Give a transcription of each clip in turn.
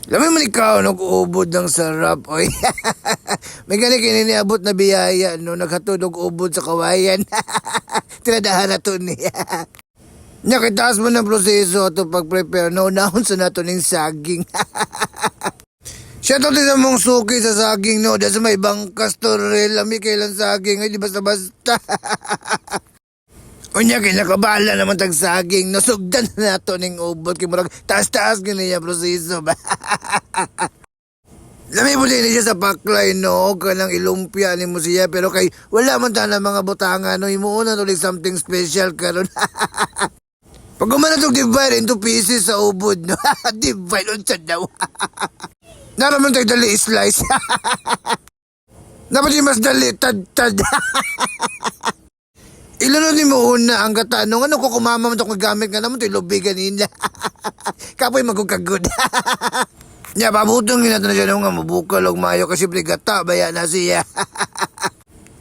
Alam mo man ikaw, nag-ubod ng sarap, oy. May gani kininiabot na biyaya, no? Naghatod og ubod sa kawayan. Tinadahan na to niya. Nakitaas mo ng proseso to pag-prepare, no? Naon sa nato ning saging. Siya to din mong suki sa saging, no? Dahil sa may bangkas to, relami kailan saging, ay di basta-basta. Unya kinakabala naman tag saging, nasugdan na nato ning ubod kay murag taas-taas ganiya proseso ba. Lami mo din siya sa paklay, no? Kanang ilumpia ni mo siya, pero kay wala man ta na mga butanga, no? Imuuna to like something special karon. Pag umana to divide into pieces sa ubod, no? Divide unsa daw. Naraman tayo dali slice. Dapat yung mas dali, tad-tad. Ilunod ni mo una ang katanong, ano ko kumama man ito gamit nga naman ito lubi kanina. Kapoy magkukagod. Nya, pabutong nga natin na siya nung nga mabukal o mayo kasi gata, baya na siya.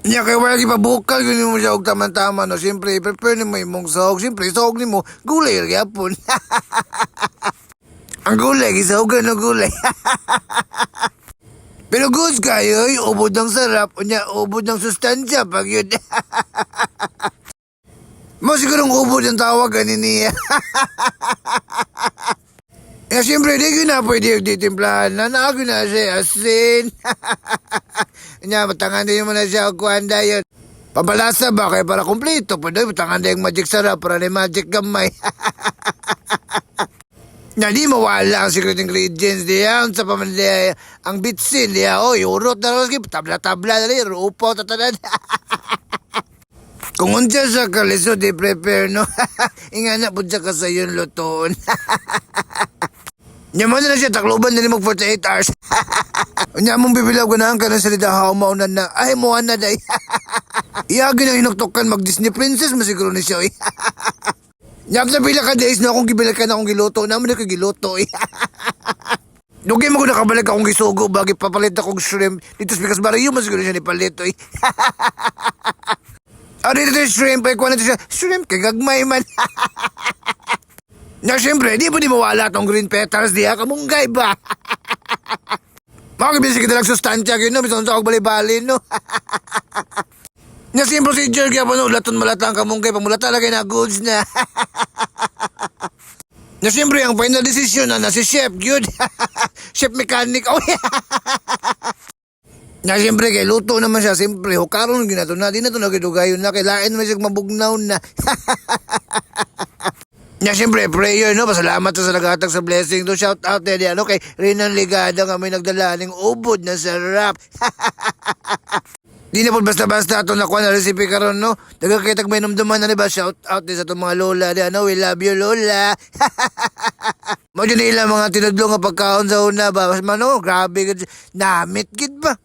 Nya, kaya wala ipabukal, yun mo siya og tama-tama, no? Siyempre, prepare ni mo yung sahog. Siyempre, sahog ni mo, gulay, yapon. Ang gulay, isahogan ng gulay. Pero goods kayo, ubod ng sarap, unya, ubod ng sustansya, pag yun. Mo sigurong ubod ang tawag niya. Eh, siyempre, di ko na pwede titimplahan na naagyo na siya asin. Nya, matangan din mo na siya kuhanda yun. Pabalasa ba? Kaya para kompleto. Pwede, matangan din yung magic sarap para na magic gamay. Na di mawala ang secret ingredients diyan sa pamilya ang bitsin diya. Oy, urot na rin. Tabla-tabla na rin. Rupaw tatanan. Kung unsa sa kaliso di prepare, no? Ingana po siya ka sa yun lutoon. Nyaman na siya, takloban na rin mag 48 hours. Nyamong bibilaw ganahan ka ng salita haumaunan na, ay mo na day. Iyagi na hinuktokan mag-Disney princess, masiguro ni siya. Nyap na pila ka days na akong gibilag ka na akong giluto, naman na giluto. Dugay mo ko nakabalik akong gisugo, bagi papalit akong shrimp. Dito sa Pikas Barrio, masiguro siya ni Palito. Dito yung shrimp, ay kuha na siya, shrimp, kay gagmay man. Na siyempre, di po di mawala tong green petals diya, kamunggay ba? Makakibisi kita lang sustansya, no? Bisa sa akong bali-bali, no? Na same procedure, kaya po, no? Ulaton malatang kamunggay, pamulata lagay na goods na. Na siyempre, ang final decision na si Chef, yun. Chef mechanic, oh yeah. Na siyempre, kay luto naman siya, siyempre, hukaron ginato na, di na ito nagidugayon na, kailain naman siya mabugnaw na. Na siyempre, prayer, no? Pasalamat sa nagatag sa blessing. Do shout out na diyan, no? Kay Rinan Ligada nga may nagdala ng ubod na sarap. Di na po basta-basta ito nakuha na recipe karon, no? Nagkakitag may numduman na, diba? Shout out din sa itong mga lola diyan, no? We love you, lola. Mo dyan nila mga tinudlo nga pagkaon sa una ba? Mas mano, grabe, namit gid ba?